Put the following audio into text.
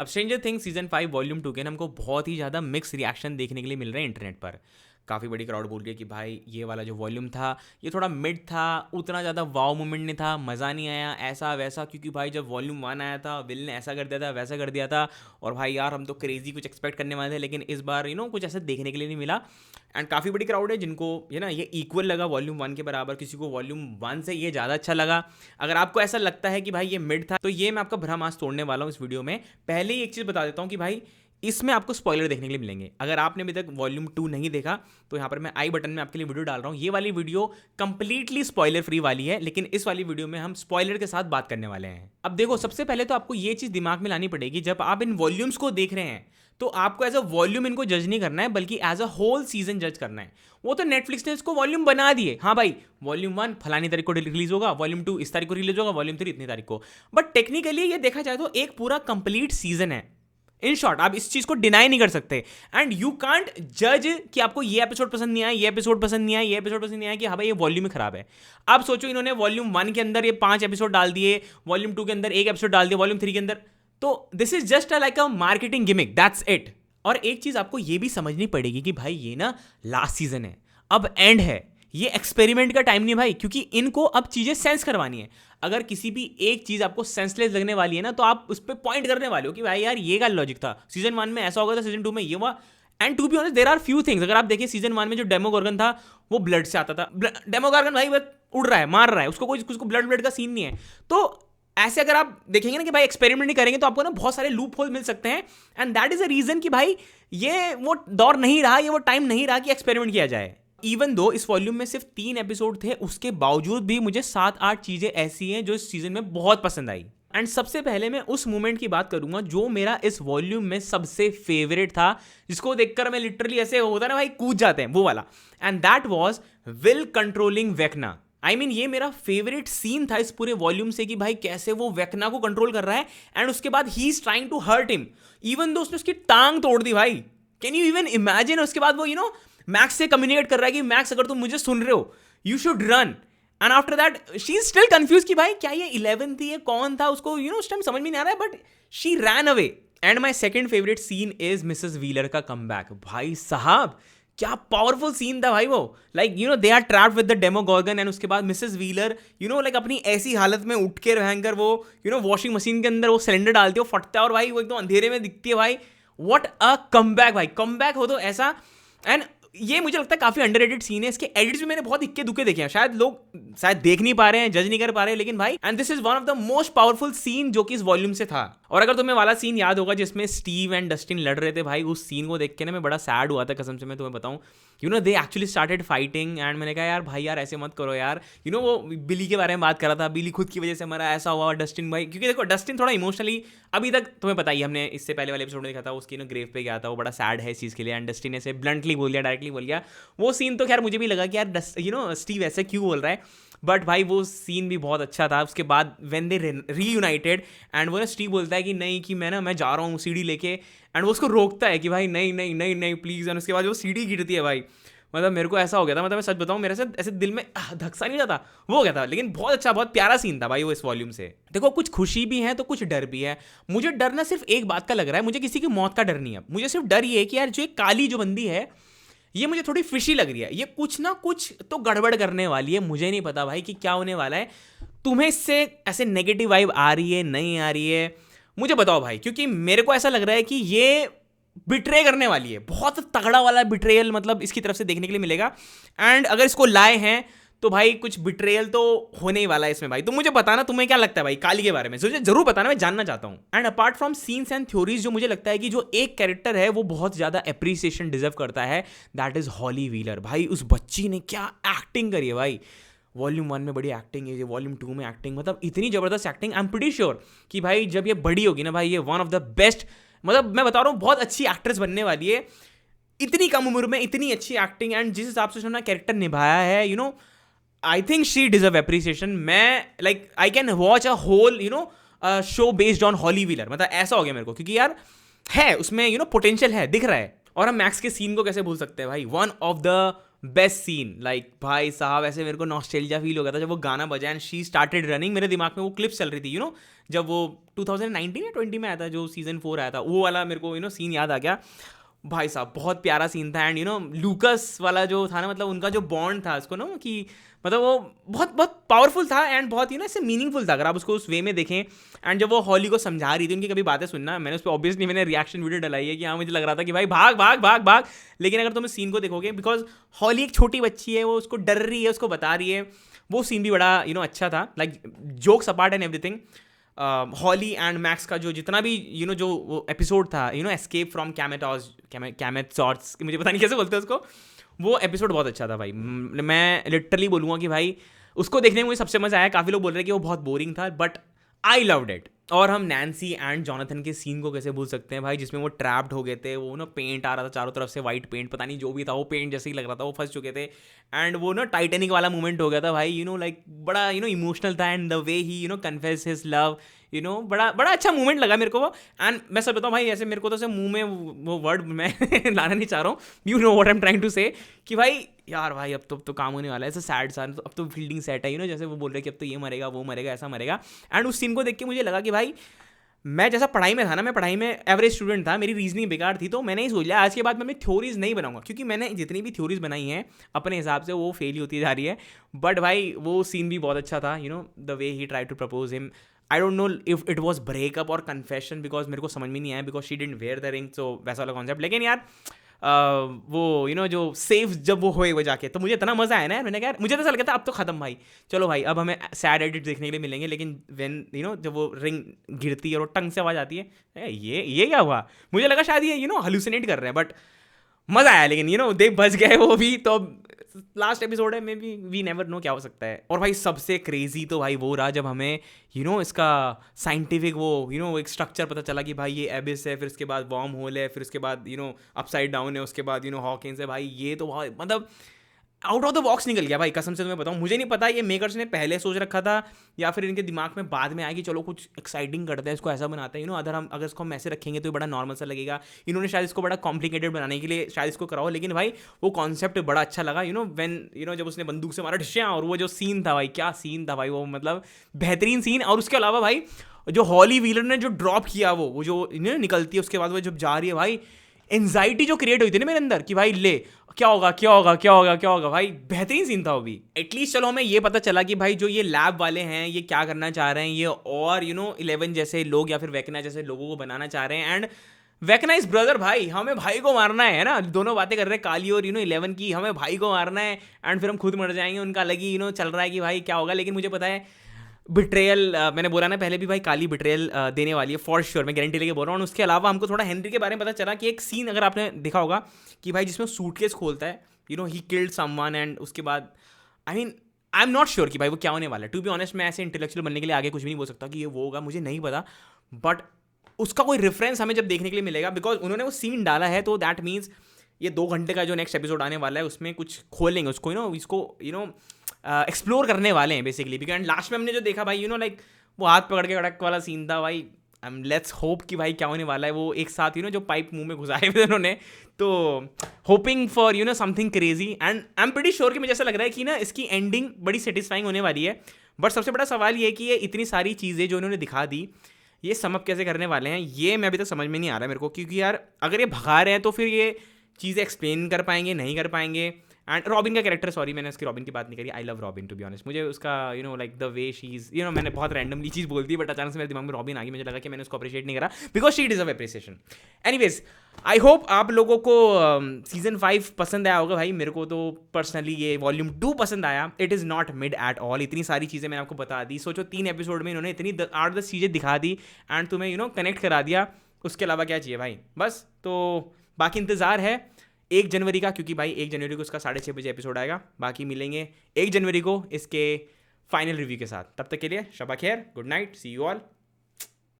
अब stranger things season 5 volume 2 के ना हमको बहुत ही ज़्यादा मिक्स रिएक्शन देखने के लिए मिल रहे हैं इंटरनेट पर। काफ़ी बड़ी क्राउड बोल रही है कि भाई ये वाला जो वॉल्यूम था ये थोड़ा मिड था, उतना ज़्यादा वाव मोमेंट नहीं था, मज़ा नहीं आया, ऐसा वैसा, क्योंकि भाई जब वॉल्यूम 1 आया था विल ने ऐसा कर दिया था वैसा कर दिया था, और भाई यार हम तो क्रेजी कुछ एक्सपेक्ट करने वाले थे लेकिन इस बार कुछ ऐसा देखने के लिए नहीं मिला। एंड काफ़ी बड़ी क्राउड है जिनको ये इक्वल लगा वॉल्यूम 1 के बराबर, किसी को वॉल्यूम 1 से ये ज़्यादा अच्छा लगा। अगर आपको ऐसा लगता है कि भाई ये मिड था तो ये मैं आपका भ्रम आज तोड़ने वाला हूँ इस वीडियो में। पहले ही एक चीज़ बता देता हूँ कि भाई इसमें आपको स्पॉइलर देखने के लिए मिलेंगे। अगर आपने अभी तक वॉल्यूम 2 नहीं देखा तो यहाँ पर मैं आई बटन में आपके लिए वीडियो डाल रहा हूँ। ये वाली वीडियो कंप्लीटली स्पॉइलर फ्री वाली है, लेकिन इस वाली वीडियो में हम स्पॉइलर के साथ बात करने वाले हैं। अब देखो, सबसे पहले तो आपको ये चीज़ दिमाग में लानी पड़ेगी, जब आप इन वॉल्यूम्स को देख रहे हैं तो आपको एज अ वॉल्यूम इनको जज नहीं करना है, बल्कि एज अ होल सीजन जज करना है। वो तो नेटफ्लिक्स ने इसको वॉल्यूम बना दिए, हाँ भाई वॉल्यूम 1 फलानी तारीख को रिलीज होगा, वॉल्यूम 2 इस तारीख को रिलीज होगा, वॉल्यूम 3 इतनी तारीख को, बट टेक्निकली ये देखा जाए तो एक पूरा कंप्लीट सीजन है। इन शॉर्ट आप इस चीज को डिनाई नहीं कर सकते, एंड यू कांट जज कि आपको ये एपिसोड पसंद नहीं आया, ये एपिसोड पसंद नहीं आया, ये एपिसोड पसंद नहीं आया कि हाँ भाई ये वॉल्यूम में खराब है। आप सोचो इन्होंने वॉल्यूम 1 के अंदर ये 5 एपिसोड डाल दिए, वॉल्यूम 2 के अंदर 1 एपिसोड डाल दिया, वॉल्यूम 3 के अंदर, तो this is just like a marketing gimmick, that's it. और एक चीज आपको ये भी समझनी पड़ेगी कि भाई ये ना लास्ट सीजन है, अब एंड है, ये एक्सपेरिमेंट का टाइम नहीं भाई, क्योंकि इनको अब चीजें सेंस करवानी है। अगर किसी भी एक चीज आपको सेंसलेस लगने वाली है ना तो आप उस पर पॉइंट करने वाले हो कि भाई यार ये का लॉजिक था, सीजन 1 में ऐसा होगा था, सीजन 2 में ये हुआ। And to be honest there are few things. अगर आप देखिए सीजन 1 में जो डेमोगॉर्गन था वो ब्लड से आता था, डेमोगॉर्गन भाई बस उड़ रहा है, मार रहा है, उसको ब्लड का सीन नहीं है। तो ऐसे अगर आप देखेंगे ना कि भाई एक्सपेरिमेंट नहीं करेंगे तो आपको ना बहुत सारे लूप होल मिल सकते हैं, and that is a reason कि भाई ये वो दौर नहीं रहा, ये वो टाइम नहीं रहा कि एक्सपेरिमेंट किया जाए। इवन दो इस वॉल्यूम में सिर्फ 3 एपिसोड थे, उसके बावजूद भी मुझे 7-8 चीजें ऐसी हैं जो इस सीजन में बहुत पसंद आई। एंड सबसे पहले मैं उस मोमेंट की बात करूंगा जो मेरा इस वॉल्यूम में सबसे फेवरेट था, जिसको देखकर मैं लिटरली ऐसे होता ना भाई कूद जाते हैं, वो वाला, and that was will controlling Vecna. ये मेरा फेवरेट सीन था इस पूरे वॉल्यूम से कि भाई कैसे वो वेकना को कंट्रोल कर रहा है, एंड उसके बाद ही is trying to hurt him, even though उसने उसकी टांग तोड़ दी भाई। Can you even imagine? उसके बाद वो मैक्स से कम्युनिकेट कर रहा है कि मैक्स अगर तुम मुझे सुन रहे हो you should run, and after that she is still confuse कि भाई क्या ये 11 थी, ये कौन था, उसको उस टाइम समझ में नहीं आ रहा है, but she ran away. And my second favourite scene is Mrs Wheeler का कमबैक। भाई साहब क्या पावरफुल सीन था भाई वो, like they are trapped with the Demogorgon, and उसके बाद मिसेस व्हीलर लाइक अपनी ऐसी हालत में उठ के रहकर वो वॉशिंग मशीन के अंदर वो सिलेंडर डालती है, वो फटता है और भाई वो एकदम अंधेरे में दिखती है। भाई व्हाट अ कमबैक, भाई कमबैक हो तो ऐसा। एंड ये मुझे लगता है काफी अंडररेटेड सीन है। इसके एडिट्स भी मैंने बहुत इक्के दुक्के देखे हैं, शायद लोग शायद देख नहीं पा रहे हैं, जज नहीं कर पा रहे हैं, लेकिन भाई and this is one of the most powerful scene जो कि इस वॉल्यूम से था। और अगर तुम्हें वाला सीन याद होगा जिसमें स्टीव एंड डस्टिन लड़ रहे थे, भाई उस सीन को देख के ना मैं बड़ा सैड हुआ था कसम से, मैं तुम्हें बताऊं। They actually started fighting, and मैंने कहा यार भाई यार ऐसे मत करो यार। वो बिली के बारे में बात कर रहा था, बिली खुद की वजह से मरा, ऐसा हुआ डस्टिन भाई, क्योंकि देखो डस्टिन थोड़ा इमोशनली अभी तक तुम्हें पता ही, हमने इससे पहले वाले एपिसोड में देखा था, उसकी ग्रेव पे गया था, वो बड़ा सैड है इस चीज़ के लिए, एंड डस्टिन ऐसे ब्लंटली बोल दिया, डायरेक्टली बोल दिया। वो सीन तो खैर मुझे भी लगा कि यार स्टीव ऐसे क्यों बोल रहा है, बट भाई वो सीन भी बहुत अच्छा था। उसके बाद व्हेन दे रीयूनाइटेड एंड वो स्टीव बोलता है कि नहीं कि मैं जा रहा हूँ सीढ़ी लेके, एंड वो उसको रोकता है कि भाई नहीं नहीं नहीं नहीं प्लीज़, एंड उसके बाद वो सीढ़ी गिरती है भाई। मेरे को ऐसा हो गया था, मैं सच बताऊं मेरे साथ ऐसे दिल में धक्सा नहीं जाता, वो हो गया था। लेकिन बहुत अच्छा बहुत प्यारा सीन था भाई वो इस वॉल्यूम से। देखो कुछ खुशी भी है तो कुछ डर भी है। मुझे डर ना सिर्फ एक बात का लग रहा है, मुझे किसी की मौत का डर नहीं है, मुझे सिर्फ डर ये है कि यार जो एक काली जो बंदी है ये मुझे थोड़ी फिशी लग रही है, ये कुछ ना कुछ तो गड़बड़ करने वाली है। मुझे नहीं पता भाई कि क्या होने वाला है। तुम्हें इससे ऐसे नेगेटिव वाइब आ रही है, नहीं आ रही है, मुझे बताओ भाई, क्योंकि मेरे को ऐसा लग रहा है कि ये बिट्रे करने वाली है, बहुत तगड़ा वाला बिट्रेयल मतलब इसकी तरफ से देखने के लिए मिलेगा। एंड अगर इसको लाए हैं तो भाई कुछ बिट्रेयल तो होने ही वाला है इसमें भाई। तो मुझे बताना तुम्हें क्या लगता है भाई काली के बारे में, मुझे जरूर बताना, मैं जानना चाहता हूँ। And apart from scenes and theories, जो मुझे लगता है कि जो एक कैरेक्टर है वो बहुत ज्यादा एप्रिसिएशन डिजर्व करता है, दैट इज हॉली व्हीलर। भाई उस बच्ची ने क्या एक्टिंग करी है भाई। वॉल्यूम 1 में बड़ी एक्टिंग है, वॉल्यूम 2 में एक्टिंग, मतलब इतनी जबरदस्त acting. I am pretty sure कि भाई जब ये बड़ी होगी ना भाई, ये वन ऑफ द बेस्ट, मतलब मैं बता रहा हूँ बहुत अच्छी एक्ट्रेस बनने वाली है। इतनी कम उम्र में इतनी अच्छी एक्टिंग, एंड जिस हिसाब से उसने कैरेक्टर निभाया है, I think she deserve appreciation. मैं like I can watch a whole show based on Holly Wheeler, मतलब ऐसा हो गया मेरे को, क्योंकि यार है उसमें पोटेंशियल है, दिख रहा है। और हम मैक्स के सीन को कैसे भूल सकते हैं भाई, one of the best scene. Like भाई साहब ऐसे मेरे को नॉस्टैल्जिया फील हो गया था जब वो गाना बजा एंड शी स्टार्टेड रनिंग। मेरे दिमाग में वो क्लिप्स चल रही थी, जब वो 2019 या 20 में आया था, जो सीज़न 4 आया था, वो वाला मेरे को सीन याद आ गया। भाई साहब बहुत प्यारा सीन था। एंड लूकस वाला जो था ना, मतलब उनका जो बॉन्ड था उसको ना, कि मतलब वो बहुत बहुत पावरफुल था एंड बहुत इससे मीनिंगफुल था, अगर आप उसको उस वे में देखें। एंड जब वो हॉली को समझा रही थी, उनकी कभी बातें सुनना, मैंने उस पर ऑब्वियसली मैंने रिएक्शन वीडियो डलाई है कि हाँ मुझे लग रहा था कि भाई भाग भाग भाग भाग। लेकिन अगर तुम इस सीन को देखोगे, बिकॉज हॉली एक छोटी बच्ची है, वो उसको डर रही है, उसको बता रही है, वो सीन भी बड़ा अच्छा था। Like jokes apart and everything, Holly and Max का जो जितना भी जो एपिसोड था, एस्केप फ्रॉम कैमेथॉर्स, मुझे पता नहीं कैसे बोलते हैं उसको, वो एपिसोड बहुत अच्छा था भाई। मैं लिटरली बोलूँगा कि भाई उसको देखने में मुझे सबसे मज़ा आया। काफ़ी लोग बोल रहे हैं कि वो बहुत बोरिंग था, बट आई लव्ड इट। और हम नैन्सी एंड जॉनथन के सीन को कैसे भूल सकते हैं भाई, जिसमें वो ट्रैप्ड हो गए थे, वो पेंट आ रहा था चारों तरफ से, वाइट पेंट, पता नहीं जो भी था, वो पेंट जैसे ही लग रहा था, वो फंस चुके थे। एंड वो टाइटेनिक वाला मूवमेंट हो गया था भाई, लाइक बड़ा इमोशनल था। And the way he confess his love, बड़ा बड़ा अच्छा मूवमेंट लगा मेरे को वो। एंड मैं सब बताऊँ भाई, ऐसे मेरे को तो सिर्फ मुंह में वो वर्ड मैं लाना नहीं चाह रहा हूँ, you know what I am trying to say, कि भाई यार भाई अब तो काम होने वाला है, ऐसा सैड सा, अब तो फील्डिंग सेट है, जैसे वो बोल रहे कि अब तो ये मरेगा, वो मरेगा, ऐसा मरेगा। एंड उस सीन को देख के मुझे लगा कि भाई मैं जैसा पढ़ाई में था ना, मैं पढ़ाई में एवरेज स्टूडेंट था, मेरी रीजनिंग बेकार थी, तो मैंने ही सोच लिया आज के बाद मैं थ्योरीज नहीं बनाऊंगा, क्योंकि मैंने जितनी भी थ्योरीज बनाई हैं अपने हिसाब से वो फेल ही होती जा रही है। बट भाई वो सीन भी बहुत अच्छा था, the way he try to propose him. I don't know if it was breakup और कन्फेशन, बिकॉज मेरे को समझ में नहीं आया, because she didn't wear the ring, so वैसा वाला कॉन्सेप्ट। लेकिन यार वो जो सेफ जब वो होए वो जाके, तो मुझे इतना मज़ा आया ना, मैंने कहा मुझे तो ऐसा लगा था अब तो ख़त्म भाई, चलो भाई अब हमें सैड एडिट देखने के लिए मिलेंगे। लेकिन व्हेन जब वो रिंग गिरती है और वो टंग से आवाज़ आती है, ये क्या हुआ, मुझे लगा शायद ये हलुसिनेट कर रहे हैं, बट मज़ा आया। लेकिन दे बच गए वो भी, तो लास्ट एपिसोड है, maybe we never know क्या हो सकता है। और भाई सबसे क्रेजी तो भाई वो रहा जब हमें इसका साइंटिफिक वो एक स्ट्रक्चर पता चला कि भाई ये एबिस है, फिर उसके बाद वॉर्म होल है, फिर उसके बाद अपसाइड डाउन है, उसके बाद हॉकिंस है। भाई ये तो बहुत मतलब आउट ऑफ द बॉक्स निकल गया भाई, कसम से तुम्हें बताऊं। मुझे नहीं पता ये मेकर्स ने पहले सोच रखा था या फिर इनके दिमाग में बाद में आया कि चलो कुछ एक्साइटिंग करते हैं, इसको ऐसा बनाते हैं, अगर इसको हम ऐसे रखेंगे तो ये बड़ा नॉर्मल सा लगेगा। इन्होंने शायद इसको बड़ा कॉम्प्लिकेटेड बनाने के लिए शायद इसको कराओ, लेकिन भाई वो कॉन्सेप्ट बड़ा अच्छा लगा। व्हेन जब उसने बंदूक से मारा ढिश्या, और वो जो सीन था भाई, क्या सीन था भाई वो, मतलब बेहतरीन सीन। और उसके अलावा भाई जो हॉली व्हीलर ने जो ड्रॉप किया, वो जो निकलती है उसके बाद वो जब जा रही है भाई, एंजाइटी जो क्रिएट हुई थी ना मेरे अंदर कि भाई ले क्या होगा क्या होगा क्या होगा क्या होगा, भाई बेहतरीन सीन था वो भी। एटलीस्ट चलो हमें ये पता चला कि भाई जो ये लैब वाले हैं ये क्या करना चाह रहे हैं, ये और 11 जैसे लोग या फिर वेकना जैसे लोगों को बनाना चाह रहे हैं। एंड वेकना इज ब्रदर, भाई हमें भाई को मारना है ना, दोनों बातें कर रहे हैं काली और 11 की, हमें भाई को मारना है एंड फिर हम खुद मर जाएंगे, उनका अलग ही चल रहा है कि भाई क्या होगा। लेकिन मुझे पता है बिट्रेयल, मैंने बोला ना पहले भी भाई, काली बिट्रेयल देने वाली है फॉर श्योर, मैं गारंटी लेके बोल रहा हूँ। उसके अलावा हमको थोड़ा हेनरी के बारे में पता चला कि एक सीन अगर आपने देखा होगा कि भाई जिसमें सूटकेस खोलता है, ही किल्ड समवन, एंड उसके बाद आई एम नॉट श्योर कि भाई वो क्या होने वाला है। टू बी ऑनेस्ट मैं ऐसे इंटेलेक्चुअल बनने के लिए आगे कुछ भी नहीं बोल सकता कि ये वो होगा, मुझे नहीं पता, बट उसका कोई रेफरेंस हमें जब देखने के लिए मिलेगा, बिकॉज उन्होंने वो सीन डाला है, तो दैट मीन्स ये 2 घंटे का जो नेक्स्ट एपिसोड आने वाला है उसमें कुछ खोलेंगे उसको, इसको एक्सप्लोर करने वाले हैं बेसिकली। बिकॉज लास्ट में हमने जो देखा भाई लाइक वो हाथ पकड़ के कड़क वाला सीन था भाई, लेट्स होप कि भाई क्या होने वाला है। वो एक साथ जो पाइप मुंह में घुसाए हुए उन्होंने, तो hoping for something crazy. And I am pretty sure कि मुझे ऐसा लग रहा है कि इसकी एंडिंग बड़ी सेटिस्फाइंग होने वाली है। बट सबसे बड़ा सवाल ये कि ये इतनी सारी चीज़ें जो उन्होंने दिखा दी, ये सम अप कैसे करने वाले हैं, ये मैं अभी तक समझ में नहीं आ रहा है मेरे को। क्योंकि यार अगर ये भगा रहे हैं तो फिर ये चीज़ें एक्सप्लेन कर पाएंगे, नहीं कर पाएंगे। एंड रॉबिन का कैरेक्टर, सॉरी मैंने उसकी रॉबिन की बात नहीं करी, I love Robin to be honest. मुझे उसका like the way she is, मैंने बहुत रैंडमली चीज़ बोल दी, बट अचानक से मेरे दिमाग में रॉबिन आ गई, मुझे लगा कि मैंने उसको अप्रिशिएट नहीं करा, because she deserve appreciation. Anyways I hope आप लोगों को सीजन 5 पसंद आया होगा भाई। मेरे को तो पर्सनली ये वॉल्यूम 2 पसंद आया। It is not mid at all, इतनी सारी चीज़ें मैंने आपको बता दी। सोचो 3 एपिसोड में इन्होंने इतनी 8-10 चीज़ें दिखा दी एंड तुम्हें कनेक्ट करा दिया। उसके अलावा क्या चाहिए भाई, बस। तो बाकी इंतज़ार है 1 जनवरी का, क्योंकि भाई 1 जनवरी को उसका 6:30 बजे एपिसोड आएगा। बाकी मिलेंगे 1 जनवरी को इसके फाइनल रिव्यू के साथ। तब तक के लिए शबा खैर, good night, see you all.